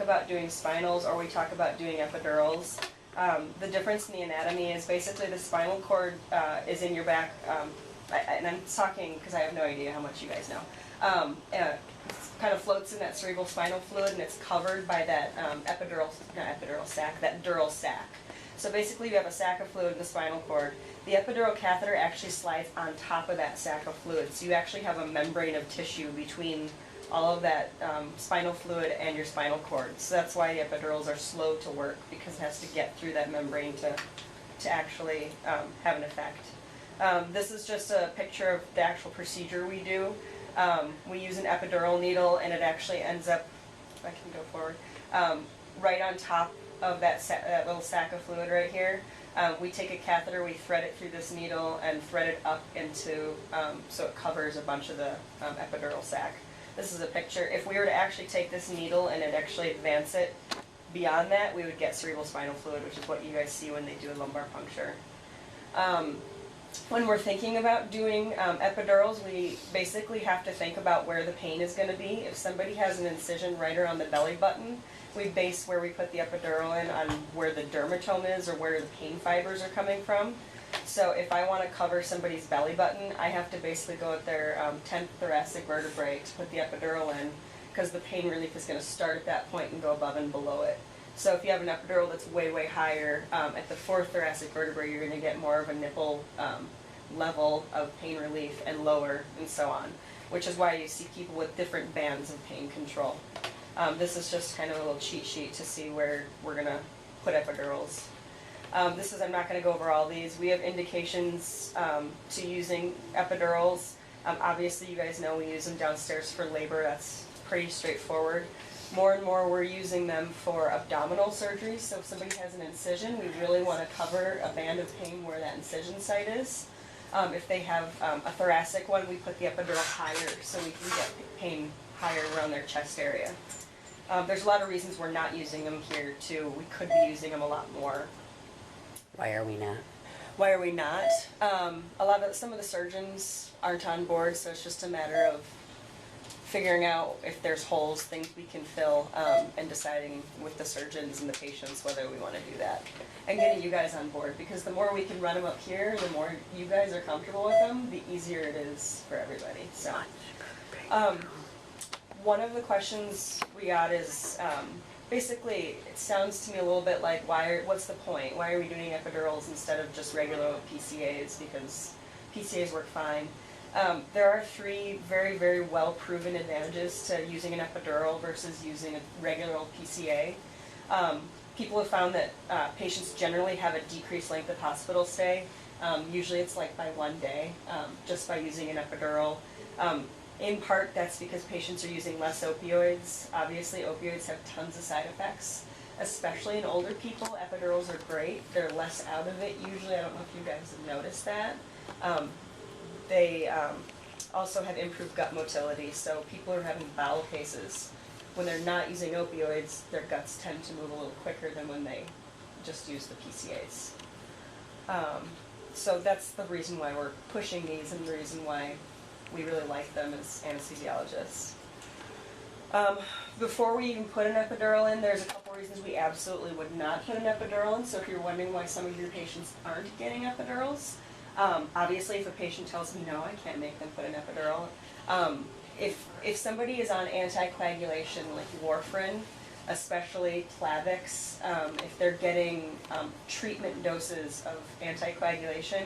about doing spinals or we talk about doing epidurals, the difference in the anatomy is basically the spinal cord is in your back, and I'm talking because I have no idea how much you guys know. It kind of floats in that cerebral spinal fluid and it's covered by that that dural sac. So basically you have a sac of fluid in the spinal cord. The epidural catheter actually slides on top of that sac of fluid. So you actually have a membrane of tissue between all of that spinal fluid and your spinal cord. So that's why the epidurals are slow to work, because it has to get through that membrane to actually have an effect. This is just a picture of the actual procedure we do. We use an epidural needle and it actually ends up, if I can go forward, right on top of that little sac of fluid right here. We take a catheter, we thread it through this needle and thread it up into, so it covers a bunch of the epidural sac. This is a picture. If we were to actually take this needle and actually advance it beyond that, we would get cerebral spinal fluid, which is what you guys see when they do a lumbar puncture. When we're thinking about doing epidurals, we basically have to think about where the pain is going to be. If somebody has an incision right around the belly button, we base where we put the epidural in on where the dermatome is or where the pain fibers are coming from. So if I want to cover somebody's belly button, I have to basically go at their 10th thoracic vertebrae to put the epidural in, because the pain relief is going to start at that point and go above and below it. So if you have an epidural that's way, way higher, at the 4th thoracic vertebrae, you're going to get more of a nipple level of pain relief, and lower, and so on, which is why you see people with different bands of pain control. This is just kind of a little cheat sheet to see where we're going to put epidurals. I'm not going to go over all these. We have indications to using epidurals. Obviously, you guys know we use them downstairs for labor. That's pretty straightforward. More and more we're using them for abdominal surgery. So if somebody has an incision, we really want to cover a band of pain where that incision site is. If they have a thoracic one, we put the epidural higher so we can get pain higher around their chest area. There's a lot of reasons we're not using them here too. We could be using them a lot more. Why are we not? Why are we not? Some of the surgeons aren't on board, so it's just a matter of figuring out if there's holes, things we can fill, and deciding with the surgeons and the patients whether we want to do that. And getting you guys on board, because the more we can run them up here, the more you guys are comfortable with them, the easier it is for everybody. So, one of the questions we got is, basically, it sounds to me a little bit like, what's the point? Why are we doing epidurals instead of just regular PCAs? Because PCAs work fine. There are 3 very, very well-proven advantages to using an epidural versus using a regular old PCA. People have found that patients generally have a decreased length of hospital stay. Usually it's like by 1 day, just by using an epidural. In part, that's because patients are using less opioids. Obviously, opioids have tons of side effects, especially in older people. Epidurals are great. They're less out of it usually. I don't know if you guys have noticed that. They also have improved gut motility, so people who are having bowel cases, when they're not using opioids, their guts tend to move a little quicker than when they just use the PCAs. So that's the reason why we're pushing these, and the reason why we really like them as anesthesiologists. Before we even put an epidural in, there's a couple reasons we absolutely would not put an epidural in. So if you're wondering why some of your patients aren't getting epidurals, obviously if a patient tells me no, I can't make them put an epidural. If somebody is on anticoagulation like warfarin, especially Plavix, if they're getting treatment doses of anticoagulation,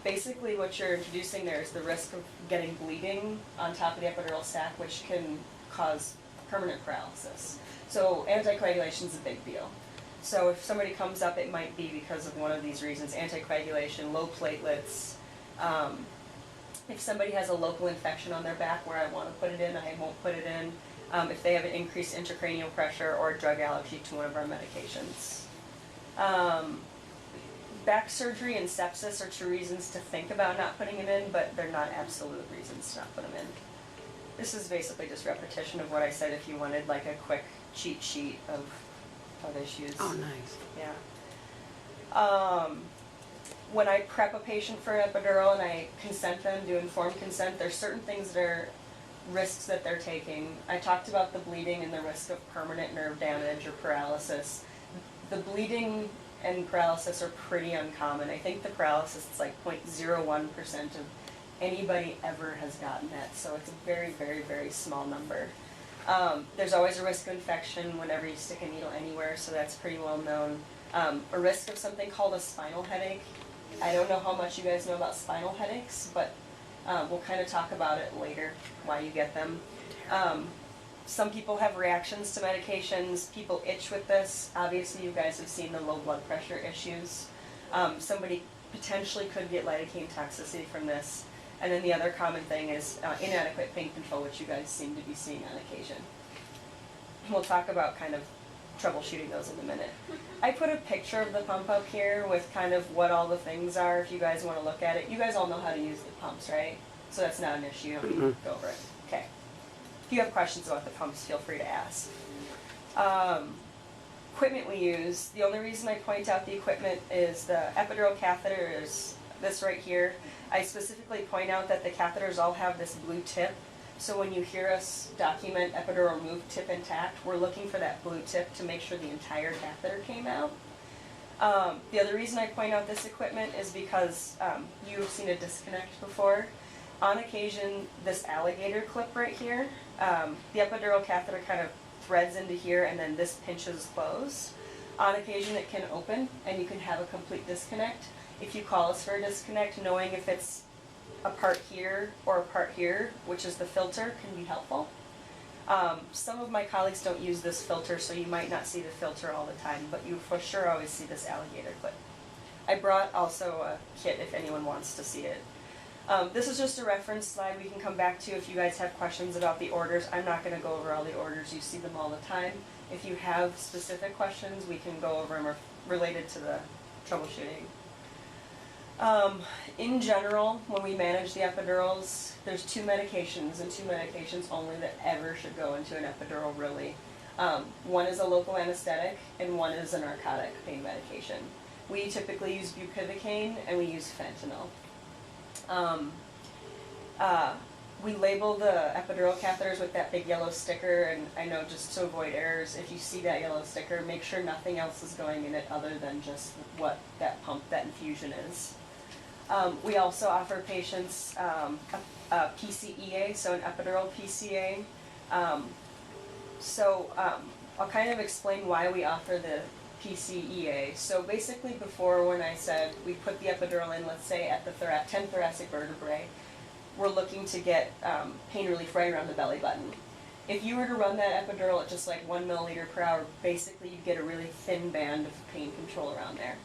basically what you're introducing there is the risk of getting bleeding on top of the epidural sac, which can cause permanent paralysis. So anticoagulation is a big deal. So if somebody comes up, it might be because of one of these reasons: anticoagulation, low platelets. If somebody has a local infection on their back where I want to put it in, I won't put it in. If they have an increased intracranial pressure or a drug allergy to one of our medications. Back surgery and sepsis are 2 reasons to think about not putting it in, but they're not absolute reasons to not put them in. This is basically just repetition of what I said if you wanted like a quick cheat sheet of issues. Oh, nice. Yeah. When I prep a patient for an epidural and I consent them, do informed consent, there's certain things that are risks that they're taking. I talked about the bleeding and the risk of permanent nerve damage or paralysis. The bleeding and paralysis are pretty uncommon. I think the paralysis is like 0.01% of anybody ever has gotten that, so it's a very, very, very small number. There's always a risk of infection whenever you stick a needle anywhere, so that's pretty well known. A risk of something called a spinal headache. I don't know how much you guys know about spinal headaches, but we'll kind of talk about it later, why you get them. Some people have reactions to medications. People itch with this. Obviously, you guys have seen the low blood pressure issues. Somebody potentially could get lidocaine toxicity from this. And then the other common thing is inadequate pain control, which you guys seem to be seeing on occasion. We'll talk about kind of troubleshooting those in a minute. I put a picture of the pump up here with kind of what all the things are if you guys want to look at it. You guys all know how to use the pumps, right? So that's not an issue. You don't need to go over it. Okay. If you have questions about the pumps, feel free to ask. Equipment we use, the only reason I point out the equipment is the epidural catheter is this right here. I specifically point out that the catheters all have this blue tip. So when you hear us document epidural removed tip intact, we're looking for that blue tip to make sure the entire catheter came out. The other reason I point out this equipment is because you've seen a disconnect before. On occasion, this alligator clip right here, the epidural catheter kind of threads into here and then this pinches closed. On occasion it can open and you can have a complete disconnect. If you call us for a disconnect, knowing if it's a part here or a part here, which is the filter, can be helpful. Some of my colleagues don't use this filter, so you might not see the filter all the time, but you for sure always see this alligator clip. I brought also a kit if anyone wants to see it. This is just a reference slide we can come back to if you guys have questions about the orders. I'm not going to go over all the orders, you see them all the time. If you have specific questions, we can go over them related to the troubleshooting. In general, when we manage the epidurals, there's two medications and two medications only that ever should go into an epidural really. One is a local anesthetic and one is a narcotic pain medication. We typically use bupivacaine and we use fentanyl. We label the epidural catheters with that big yellow sticker, and I know just to avoid errors, if you see that yellow sticker, make sure nothing else is going in it other than just what that pump, that infusion is. We also offer patients a PCEA, so an epidural PCA. I'll kind of explain why we offer the PCEA. So basically before, when I said we put the epidural in, let's say at the 10 thoracic vertebrae, we're looking to get pain relief right around the belly button. If you were to run that epidural at just like 1 milliliter per hour, basically you'd get a really thin band of pain control around there.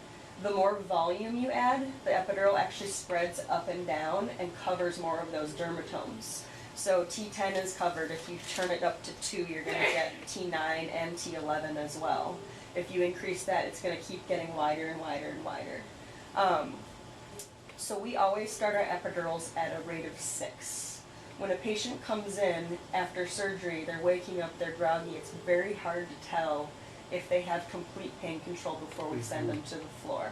The more volume you add, the epidural actually spreads up and down and covers more of those dermatomes. So T10 is covered. If you turn it up to 2, you're going to get T9 and T11 as well. If you increase that, it's going to keep getting wider and wider and wider. So we always start our epidurals at a rate of 6. When a patient comes in after surgery, they're waking up, they're groggy, it's very hard to tell if they have complete pain control before we send them to the floor.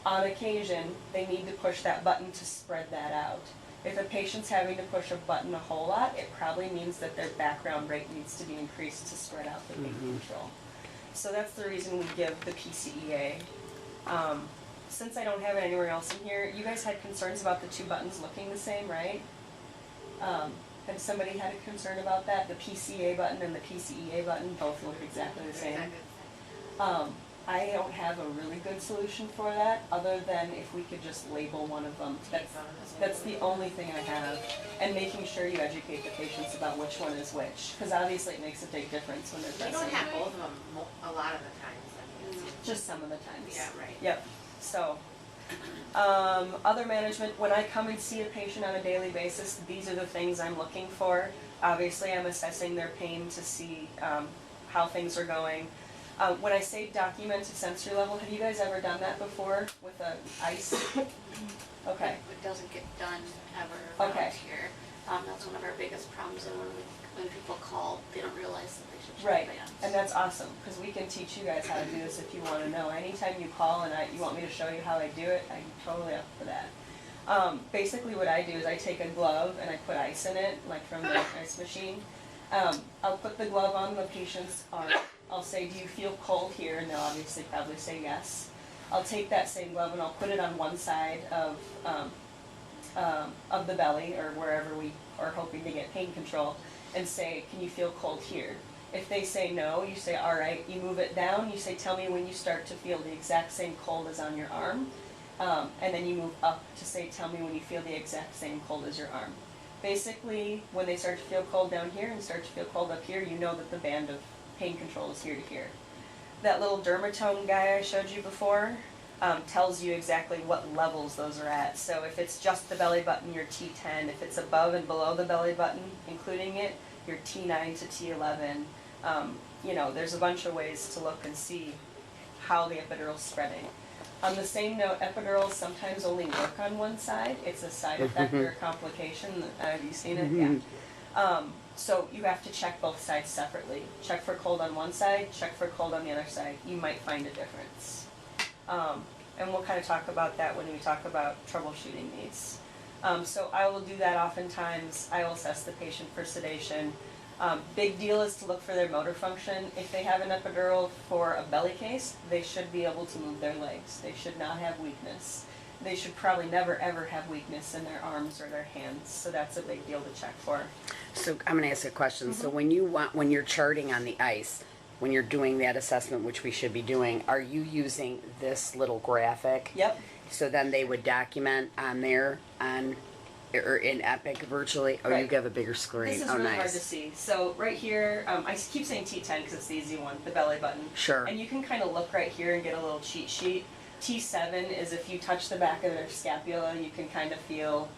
On occasion, they need to push that button to spread that out. If a patient's having to push a button a whole lot, it probably means that their background rate needs to be increased to spread out the pain control. So that's the reason we give the PCEA. Since I don't have it anywhere else in here, you guys had concerns about the 2 buttons looking the same, right? Had somebody had a concern about that? The PCA button and the PCEA button both look exactly the same. I don't have a really good solution for that, other than if we could just label one of them. That's the only thing I have. And making sure you educate the patients about which one is which, because obviously it makes a big difference when they're pressing. You don't have both of them a lot of the times. I mean, just some of the times. Yeah, right. Yep. So, other management, when I come and see a patient on a daily basis, these are the things I'm looking for. Obviously, I'm assessing their pain to see how things are going. When I say documented sensory level, have you guys ever done that before with an ICE? Okay. It doesn't get done ever around here. That's one of our biggest problems, and when people call, they don't realize that they should check Right, bands. and that's awesome, because we can teach you guys how to do this if you want to know. Anytime you call and you want me to show you how I do it, I'm totally up for that. Basically what I do is I take a glove and I put ice in it, like from the ice machine. I'll put the glove on the patient's arm. I'll say, do you feel cold here? And they'll obviously probably say yes. I'll take that same glove and I'll put it on one side of the belly or wherever we are hoping to get pain control and say, can you feel cold here? If they say no, you say, all right, you move it down, you say, tell me when you start to feel the exact same cold as on your arm. And then you move up to say, tell me when you feel the exact same cold as your arm. Basically, when they start to feel cold down here and start to feel cold up here, you know that the band of pain control is here to here. That little dermatome guy I showed you before tells you exactly what levels those are at. So if it's just the belly button, you're T10. If it's above and below the belly button, including it, you're T9 to T11. There's a bunch of ways to look and see how the epidural's spreading. On the same note, epidurals sometimes only work on one side. It's a side effect or a complication. Have you seen it? Yeah. So you have to check both sides separately. Check for cold on one side, check for cold on the other side. You might find a difference. And we'll kind of talk about that when we talk about troubleshooting these. So I will do that oftentimes. I will assess the patient for sedation. Big deal is to look for their motor function. If they have an epidural for a belly case, they should be able to move their legs. They should not have weakness. They should probably never ever have weakness in their arms or their hands. So that's a big deal to check for. So I'm going to ask a question. So when you're charting on the ice, when you're doing that assessment, which we should be doing, are you using this little graphic? Yep. So then they would document on there or in Epic virtually. Oh, Right. you have a bigger screen. This is oh, really nice. hard to see. So right here, I keep saying T10 because it's the easy one, the belly button. Sure. And you can kind of look right here and get a little cheat sheet. T7 is if you touch the back of their scapula, you can kind of feel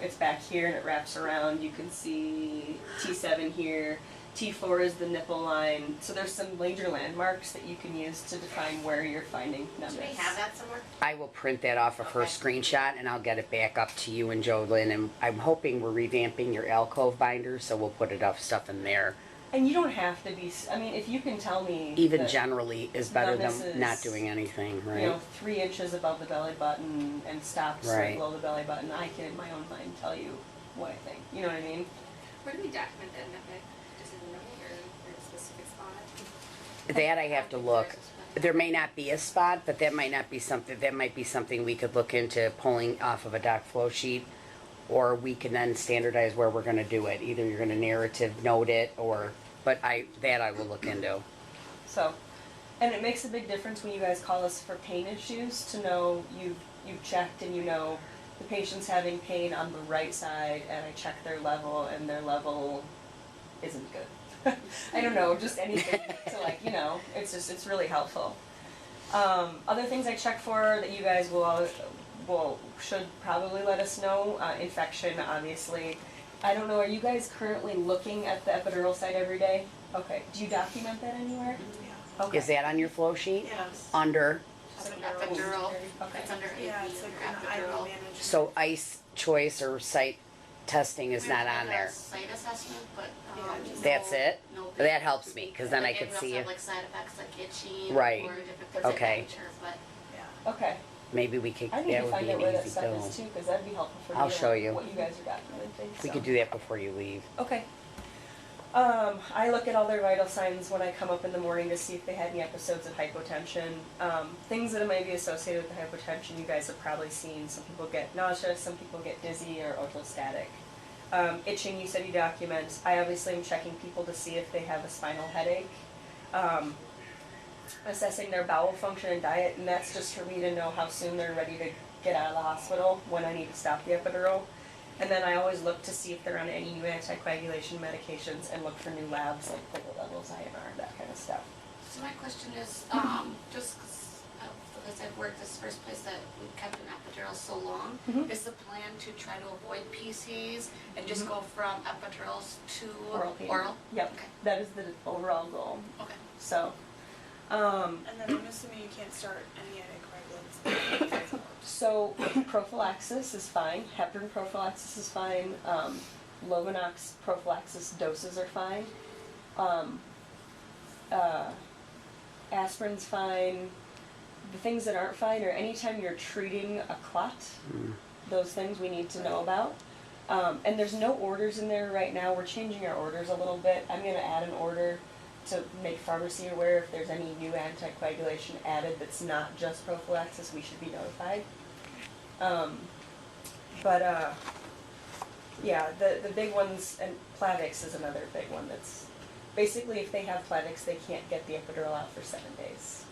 it's back here and it wraps around. You can see T7 here. T4 is the nipple line. So there's some major landmarks that you can use to define where you're finding numbness. Do we have that somewhere? I will print that off of her Okay. screenshot and I'll get it back up to you and Jolyn. And I'm hoping we're revamping your alcove binder, so we'll put stuff in there. And you don't have to be, if you can tell me. Even that, generally is better numbness than not is, doing anything, right? You know, 3 inches above the belly button and stops Right. below the belly button, I can in my own mind tell you what I think. You know what I mean? Where do we document that in Epic? Just in the middle or a specific spot? That I have to look. There may not be a spot, but that might be something we could look into pulling off of a doc flow sheet, or we can then standardize where we're going to do it. Either you're going to narrative note it, but I will look into. So, and it makes a big difference when you guys call us for pain issues to know you've checked and you know the patient's having pain on the right side and I check their level and their level isn't good. I don't know, just anything to it's really helpful. Other things I check for that you guys should probably let us know, infection obviously. I don't know, are you guys currently looking at the epidural site every day? Okay, do you document that anywhere? Yeah. Okay. Is that on your flow sheet? Yes. Under, It's an epidural, Okay. it's under AP Yeah, it's like an under IO epidural. management. so ice choice or site testing is We not have on a there. Site assessment, but, just- That's it? no big- That helps me, because then I Like, could we also see have it. like side effects like itching Right. or different things of Okay. that nature, but Yeah. Okay, Maybe we could, I need that to would find be out an where that easy stuff go. is too, because that'd be helpful for me. I'll to show know you. what you guys are documenting. We so. could do that before you leave. Okay. I look at all their vital signs when I come up in the morning to see if they had any episodes of hypotension. Things that might be associated with the hypotension you guys have probably seen. Some people get nauseous, some people get dizzy or orthostatic. Itching, you said you document. I obviously am checking people to see if they have a spinal headache. Assessing their bowel function and diet, and that's just for me to know how soon they're ready to get out of the hospital, when I need to stop the epidural. And then I always look to see if they're on any new anticoagulation medications and look for new labs like platelet levels, INR, that kind of stuff. So my question is, just because I've worked this first place that we've kept an epidural so long, Mhm. is the plan to try to avoid PCs and just go from epidurals to Oral pain. oral? Yep, Okay. that is the overall goal. Okay. So, And then I'm assuming you can't start any anticoagulants. so prophylaxis is fine, heparin prophylaxis is fine, Lovenox prophylaxis doses are fine. Aspirin's fine. the things that aren't fine, or anytime you're treating a clot, those things we need to know about. And there's no orders in there right now. We're changing our orders a little bit. I'm gonna add an order to make pharmacy aware if there's any new anticoagulation added that's not just prophylaxis, we should be notified. Yeah, the big ones, and Plavix is another big one that's, basically if they have Plavix, they can't get the epidural out for 7 days.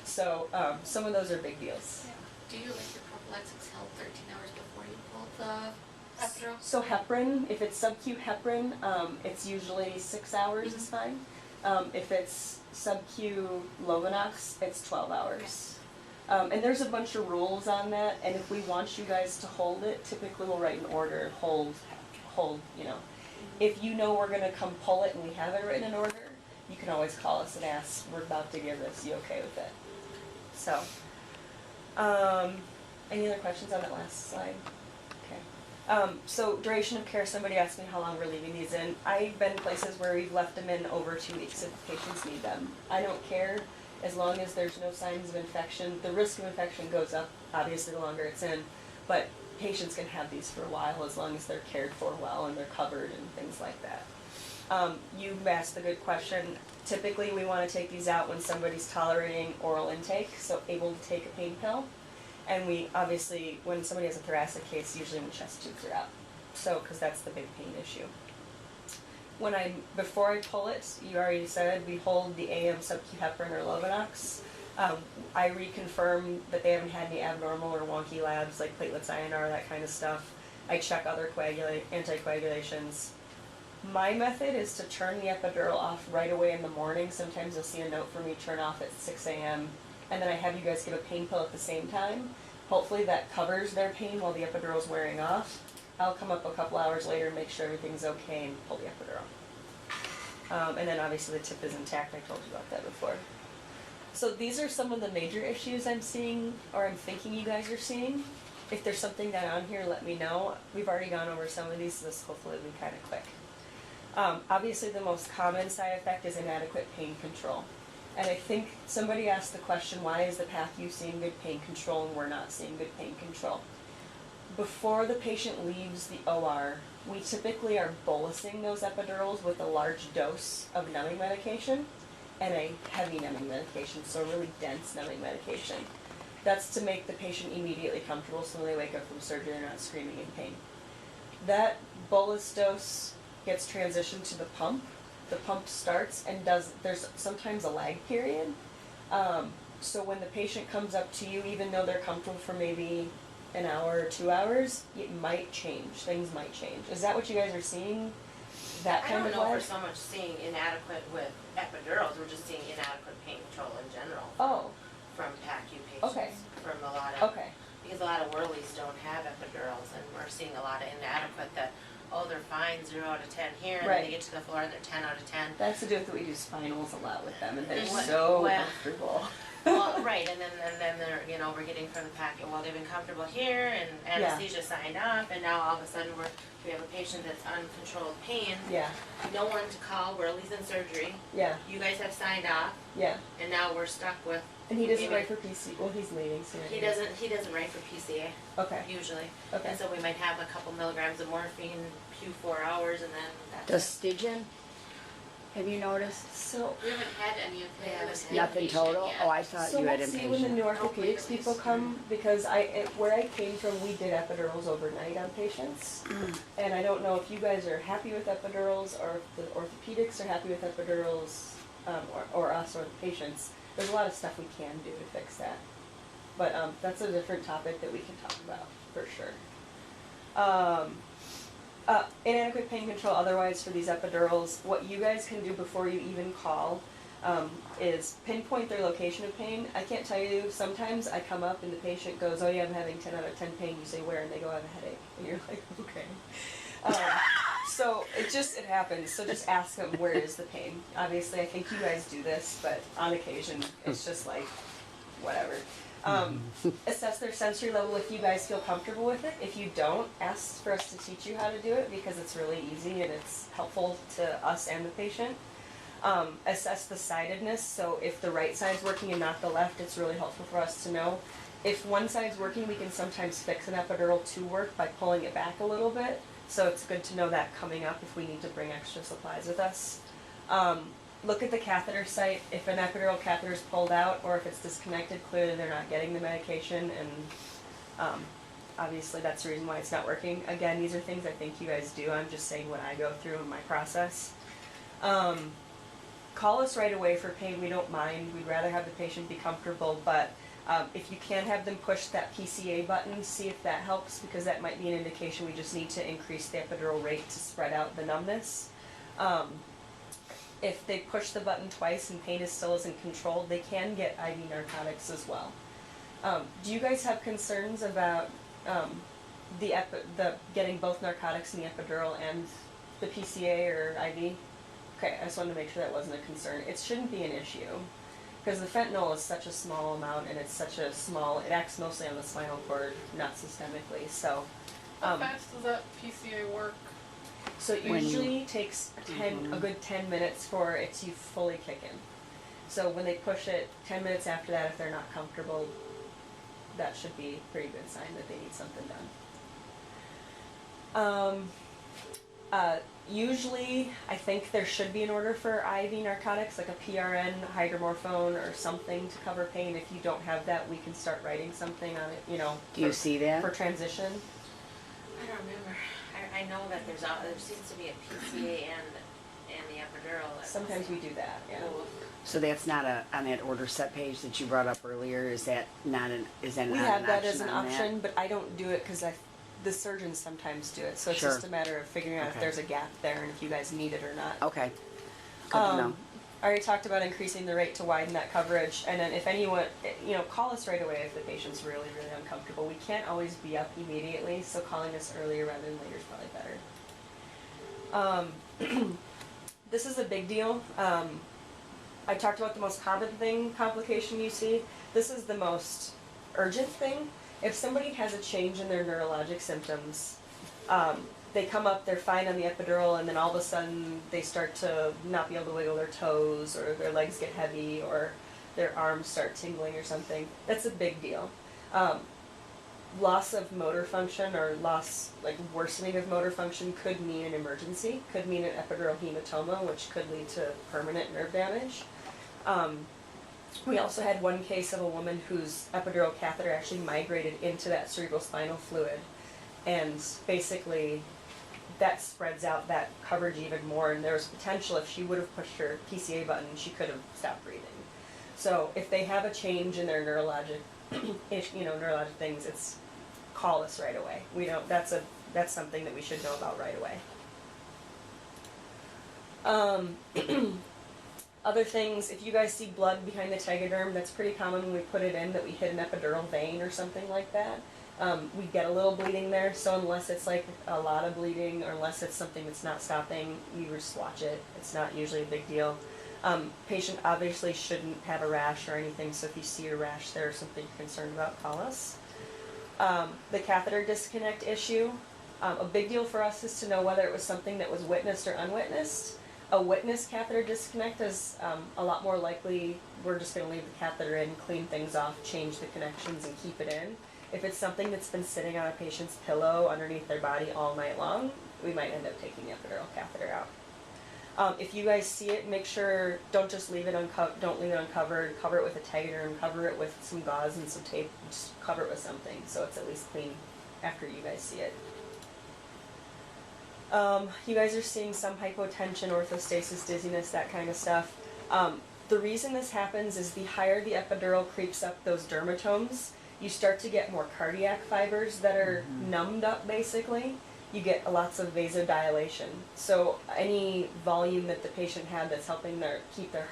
So, some of those are big deals. Do you like your prophylaxis held 13 hours before you pull the epidural? So heparin, if it's sub-Q heparin, it's usually 6 hours is fine. If it's sub-Q Lovenox, it's 12 hours. And there's a bunch of rules on that, and if we want you guys to hold it, typically we'll write an order, hold, you know. If you know we're gonna come pull it and we have it written in order, you can always call us and ask, we're about to give this, you okay with it? So, any other questions on that last slide? Okay. So duration of care, somebody asked me how long we're leaving these in. I've been places where we've left them in over 2 weeks if patients need them. I don't care, as long as there's no signs of infection. The risk of infection goes up, obviously, the longer it's in, but patients can have these for a while as long as they're cared for well and they're covered and things like that. You've asked a good question. Typically, we want to take these out when somebody's tolerating oral intake, so able to take a pain pill. And we, obviously, when somebody has a thoracic case, usually when chest tubes are out. So, because that's the big pain issue. Before I pull it, you already said, we hold the AM sub-Q heparin or Lovenox. I reconfirm that they haven't had any abnormal or wonky labs like platelets, INR, that kind of stuff. I check other anticoagulations. My method is to turn the epidural off right away in the morning. Sometimes you'll see a note from me, turn off at 6 a.m. And then I have you guys give a pain pill at the same time. Hopefully that covers their pain while the epidural's wearing off. I'll come up a couple hours later and make sure everything's okay and pull the epidural. And then obviously the tip is intact, I told you about that before. So these are some of the major issues I'm seeing, or I'm thinking you guys are seeing. If there's something down on here, let me know. We've already gone over some of these, so this hopefully will be kind of quick. Obviously the most common side effect is inadequate pain control. And I think somebody asked the question, why is the PACU seeing good pain control and we're not seeing good pain control? Before the patient leaves the OR, we typically are bolusing those epidurals with a large dose of numbing medication and a heavy numbing medication, so really dense numbing medication. That's to make the patient immediately comfortable so when they wake up from surgery they're not screaming in pain. That bolus dose gets transitioned to the pump. The pump starts and there's sometimes a lag period. So when the patient comes up to you, even though they're comfortable for maybe an hour or 2 hours, it might change. Things might change. Is that what you guys are seeing? That kind of lag? I don't know if we're so much seeing inadequate with epidurals, we're just seeing inadequate pain control in general. Oh, From PACU patients. Okay. From a lot of, okay. because a lot of whirlies don't have epidurals, and we're seeing a lot of inadequate that, oh, they're fine, 0 out of 10 here, and then Right. they get to the floor and they're 10 out of 10. That's to do with that we do spinals a lot with them, and they're Well, so well- comfortable. Well, right, and then they're, you know, we're getting from the packet, well, they've been comfortable here, and anesthesia signed off, and now all of a sudden we have a patient that's uncontrolled pain, Yeah, no one to call, whirlies in surgery, yeah, you guys have signed off, yeah. and now we're stuck with, And he doesn't Maybe- write for PC. Well, he's leaving soon. he doesn't write for PCA, Okay. usually. Okay. And so we might have a couple milligrams of morphine, Q4 hours, and then that's Does it. Stygian, have you noticed? So, We haven't had any of Yeah, those. but Nothing inpatient total? yet. Oh, I thought so you had let's see when the inpatient. new Oh, orthopedics please. people come, because where I came from, we did epidurals overnight on patients. And I don't know if you guys are happy with epidurals, or if the orthopedics are happy with epidurals, or us or the patients. There's a lot of stuff we can do to fix that. But that's a different topic that we can talk about, for sure. Inadequate pain control otherwise for these epidurals, what you guys can do before you even call is pinpoint their location of pain. I can't tell you, sometimes I come up and the patient goes, oh yeah, I'm having 10 out of 10 pain. You say, where? And they go, I have a headache. And you're like, okay. So it happens. So just ask them, where is the pain? Obviously, I think you guys do this, but on occasion, it's just like, whatever. Assess their sensory level if you guys feel comfortable with it. If you don't, ask for us to teach you how to do it because it's really easy and it's helpful to us and the patient. Assess the sidedness, so if the right side's working and not the left, it's really helpful for us to know. If one side's working, we can sometimes fix an epidural to work by pulling it back a little bit, so it's good to know that coming up if we need to bring extra supplies with us. Look at the catheter site. If an epidural catheter is pulled out or if it's disconnected, clearly they're not getting the medication, and obviously that's the reason why it's not working. Again, these are things I think you guys do. I'm just saying what I go through in my process. Call us right away for pain. We don't mind. We'd rather have the patient be comfortable, but if you can have them push that PCA button, see if that helps, because that might be an indication we just need to increase the epidural rate to spread out the numbness. If they push the button twice and pain still isn't controlled, they can get IV narcotics as well. Do you guys have concerns about the getting both narcotics in the epidural and the PCA or IV? Okay, I just wanted to make sure that wasn't a concern. It shouldn't be an issue, because the fentanyl is such a small amount and it's such a small, it acts mostly on the spinal cord, not systemically, so. How fast does that PCA work? So it usually takes a good 10 minutes for it to fully kick in. So when they push it, 10 minutes after that, if they're not comfortable, that should be a pretty good sign that they need something done. Usually, I think there should be an order for IV narcotics, like a PRN, hydromorphone, or something to cover pain. If you don't have that, we can start writing something on it, Do you see that? for transition. I don't remember. I know that there seems to be a PCA and the epidural. Sometimes we do that, yeah. So that's not on that order set page that you brought up earlier, is that not an option We have that as an on that? option, but I don't do it because the surgeons sometimes do it. So it's Sure. just a matter of figuring out if Okay. there's a gap there and if you guys need it or not. Okay, good to know. I already talked about increasing the rate to widen that coverage, and then if anyone, call us right away if the patient's really, really uncomfortable. We can't always be up immediately, so calling us earlier rather than later is probably better. This is a big deal. I talked about the most common complication you see. This is the most urgent thing. If somebody has a change in their neurologic symptoms, they come up, they're fine on the epidural, and then all of a sudden they start to not be able to wiggle their toes, or their legs get heavy, or their arms start tingling or something. That's a big deal. Loss of motor function or worsening of motor function could mean an emergency, could mean an epidural hematoma, which could lead to permanent nerve damage. We also had one case of a woman whose epidural catheter actually migrated into that cerebrospinal fluid, and basically that spreads out that coverage even more, and there was potential if she would have pushed her PCA button, she could have stopped breathing. So if they have a change in their neurologic things, it's call us right away. That's something that we should know about right away. Other things, if you guys see blood behind the tegaderm, that's pretty common when we put it in, that we hit an epidural vein or something like that. We get a little bleeding there, so unless it's like a lot of bleeding, or unless it's something that's not stopping, you just watch it. It's not usually a big deal. Patient obviously shouldn't have a rash or anything, so if you see a rash there or something you're concerned about, call us. The catheter disconnect issue, a big deal for us is to know whether it was something that was witnessed or unwitnessed. A witnessed catheter disconnect is a lot more likely we're just going to leave the catheter in, clean things off, change the connections, and keep it in. If it's something that's been sitting on a patient's pillow underneath their body all night long, we might end up taking the epidural catheter out. If you guys see it, make sure, don't just leave it uncovered, cover it with a tegaderm, cover it with some gauze and some tape, just cover it with something so it's at least clean after you guys see it. You guys are seeing some hypotension, orthostasis, dizziness, that kind of stuff. The reason this happens is the higher the epidural creeps up those dermatomes, you start to get more cardiac fibers that are numbed up basically. You get lots of vasodilation. So any volume that the patient had that's helping keep their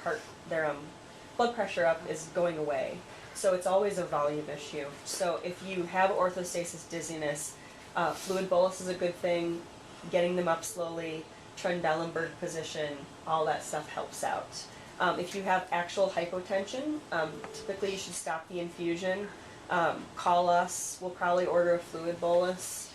blood pressure up is going away. So it's always a volume issue. So if you have orthostasis, dizziness, fluid bolus is a good thing. Getting them up slowly, Trendelenburg position, all that stuff helps out. If you have actual hypotension, typically you should stop the infusion. Call us. We'll probably order a fluid bolus.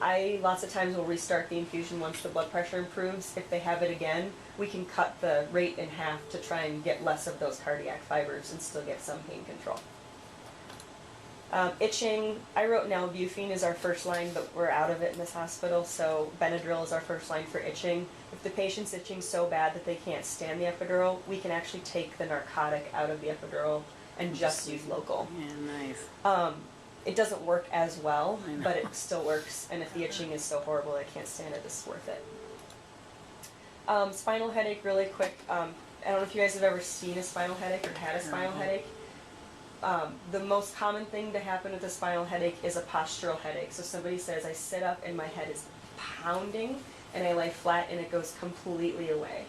I lots of times will restart the infusion once the blood pressure improves. If they have it again, we can cut the rate in half to try and get less of those cardiac fibers and still get some pain control. Itching, I wrote nalbuphine is our first line, but we're out of it in this hospital, so Benadryl is our first line for itching. If the patient's itching so bad that they can't stand the epidural, we can actually take the narcotic out of the epidural and just use local. Yeah, nice. It doesn't work as well, I know. but it still works, and if the itching is so horrible they can't stand it, it's worth it. Spinal headache, really quick. I don't know if you guys have ever seen a spinal headache or had a spinal headache. The most common thing to happen with a spinal headache is a postural headache. So somebody says, I sit up and my head is pounding, and I lie flat and it goes completely away.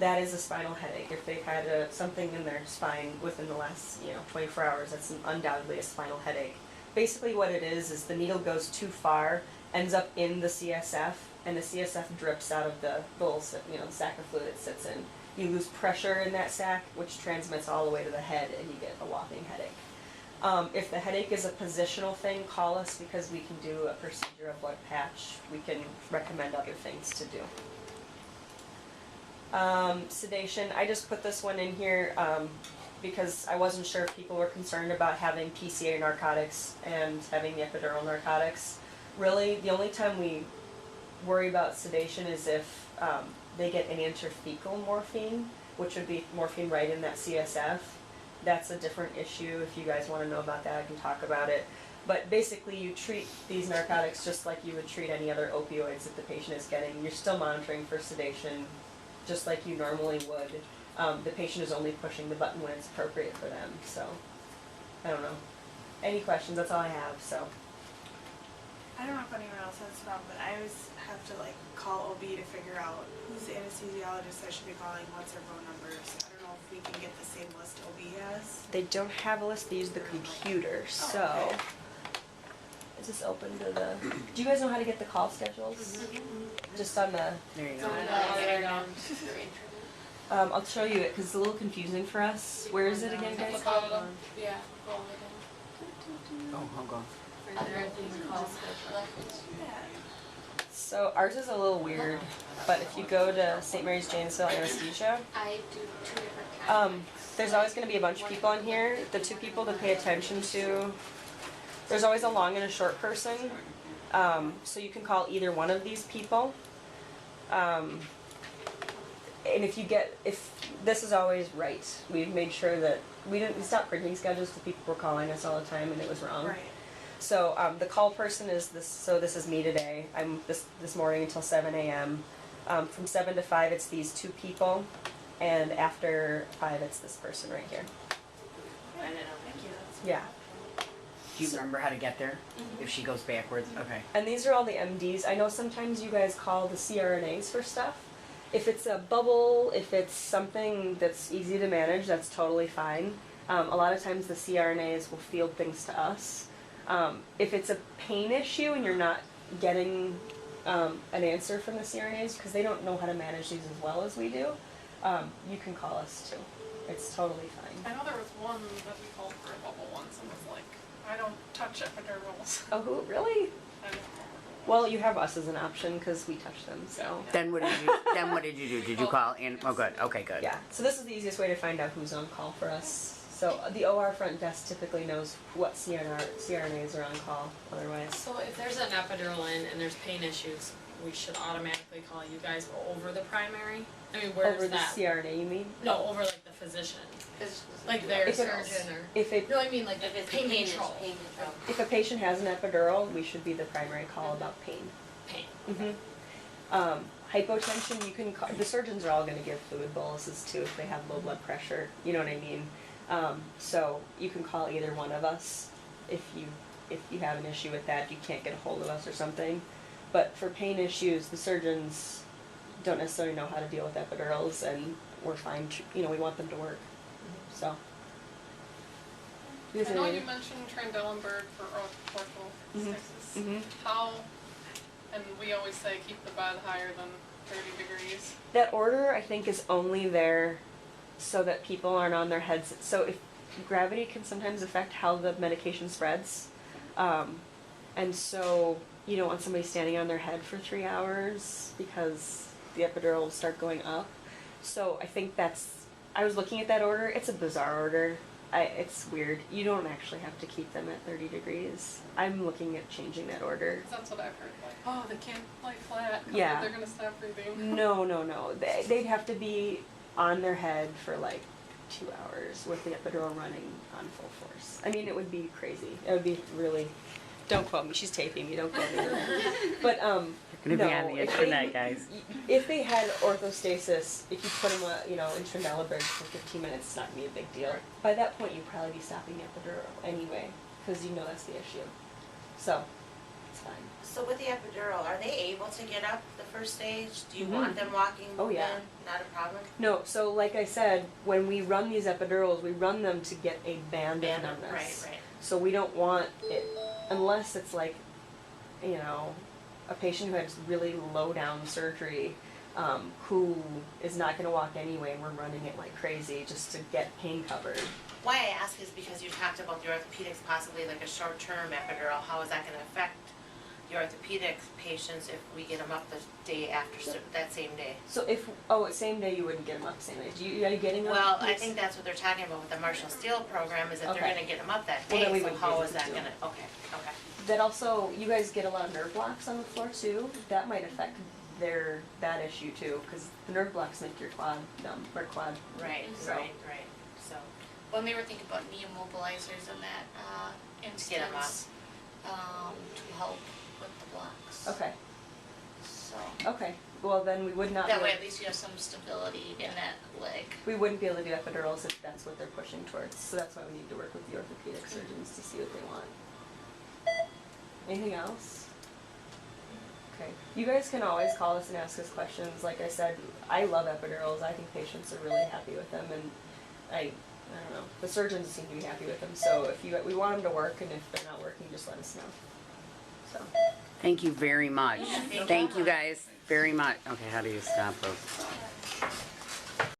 That is a spinal headache. If they've had something in their spine within the last 24 hours, that's undoubtedly a spinal headache. Basically what it is the needle goes too far, ends up in the CSF, and the CSF drips out of the little sac of fluid it sits in. You lose pressure in that sac, which transmits all the way to the head, and you get a whopping headache. If the headache is a positional thing, call us because we can do a procedure, a blood patch. We can recommend other things to do. Sedation, I just put this one in here because I wasn't sure if people were concerned about having PCA narcotics and having the epidural narcotics. Really, the only time we worry about sedation is if they get an intrathecal morphine, which would be morphine right in that CSF. That's a different issue. If you guys want to know about that, I can talk about it. But basically, you treat these narcotics just like you would treat any other opioids that the patient is getting. You're still monitoring for sedation, just like you normally would. The patient is only pushing the button when it's appropriate for them. So, I don't know. Any questions? That's all I have. So. I don't know if anyone else has this problem, but I always have to call OB to figure out who's the anesthesiologist I should be calling, what's their phone numbers. I don't know if we can get the same list OB has. They don't have a list, they use the computer, so. okay. Is this open to the, do you guys know how to get the call schedules? Just on the, There you So go. they're on their internet. I'll show you it, cause it's a little confusing for us. Where is it again, At the guys? bottom, yeah, go all the way down. Oh, hold on. Yeah. So ours is a little weird, but if you go to St. Mary's Janesville Anesthesia, I do 2 different kinds. there's always gonna be a bunch of people in here. The 2 people to pay attention to, there's always a long and a short person. So you can call either one of these people. And if this is always right, we've made sure that we stopped printing schedules because people were calling us all the time and it was wrong. Right. So the call person is this. So this is me today. I'm this morning until 7 a.m. From 7 to 5, it's these 2 people, and after 5, it's this person right here. I don't know. Thank you. That's Yeah. Do you remember how to get there? If she goes backwards? Okay. And these are all the MDs. I know sometimes you guys call the CRNAs for stuff. If it's a bubble, if it's something that's easy to manage, that's totally fine. A lot of times the CRNAs will field things to us. If it's a pain issue and you're not getting an answer from the CRNAs because they don't know how to manage these as well as we do, you can call us too. It's totally fine. I know there was one that we called for a bubble once and was like, I don't touch epidurals. Oh, who really? I don't know. Well, you have us as an option because we touch them. So Then what did you do? Did you call in? Oh, good. Okay, good. yeah. So this is the easiest way to find out who's on call for us. So the OR front desk typically knows what CRNAs are on call. Otherwise, So if there's an epidural in and there's pain issues, we should automatically call you guys over the primary? I mean, where's over the that? CRNA, you mean? No, over like the physician, It's- like their If it- surgeon or, If it no, I mean like If it's pain pain, control. pain control. if a patient has an epidural, we should be the primary call about pain. Pain. Hypotension, you can call, the surgeons are all going to give fluid boluses too if they have low blood pressure. You know what I mean? So you can call either one of us if you have an issue with that. If you can't get a hold of us or something. But for pain issues, the surgeons don't necessarily know how to deal with epidurals, and we're fine. We want them to work. So. I know you mentioned Trendelenburg for orthostasis. Mhm. How, and we always say keep the bed higher than 30 degrees. That order, I think, is only there so that people aren't on their heads. So if gravity can sometimes affect how the medication spreads, and so you don't want somebody standing on their head for 3 hours because the epidural will start going up. So I think I was looking at that order. It's a bizarre order. It's weird. You don't actually have to keep them at 30 degrees. I'm looking at changing that order. 'Cause that's what I've heard, like, oh, they can't lie flat, 'cause Yeah. they're gonna stop breathing. No. They'd have to be on their head for like 2 hours with the epidural running on full force. I mean, it would be crazy. It would be really. Don't quote me. She's taping me. Don't quote me. But You're gonna be no, on the if internet, they- guys. If they had orthostasis, if you put them, in Trendelenburg for 15 minutes, it's not gonna be a big deal. By that point, you'd probably be stopping the epidural anyway, because you know that's the issue. So, it's fine. So with the epidural, are they able to get up the first stage? Do you Mhm. want them walking Oh, yeah. in? Not a problem? No, so like I said, when we run these epidurals, we run them to get a band of numbness. Right. So we don't want it, unless it's like, a patient who has really low down surgery, who is not gonna walk anyway, and we're running it like crazy just to get pain covered. Why I ask is because you talked about the orthopedics possibly like a short-term epidural. How is that gonna affect the orthopedic patients if we get them up the day after, that same day? So same day you wouldn't get them up same day. Are you getting them? Well, I think that's what they're talking about with the Marshall Steele program, is that they're Okay. gonna get them up that Well, day, then we so would how be is able to that do gonna, okay. That also, you guys get a lot of nerve blocks on the floor too. That might affect that issue too, because the nerve blocks make your quad numb, or quad. Right, So- right. So, When we were thinking about knee immobilizers in that Get 'em instance, to help with the blocks. Okay, So, okay. Well, then we would not that be way able- at least you have some stability in that leg. we wouldn't be able to do epidurals if that's what they're pushing towards. So that's why we need to work with the orthopedic surgeons to see what they want. Anything else? Okay. You guys can always call us and ask us questions. Like I said, I love epidurals. I think patients are really happy with them, and I don't know. The surgeons seem to be happy with them. So we want them to work, and if they're not working, just let us know. So. Thank you very much. Yeah, thank Thank you. you guys very much. Okay, how do you stop those?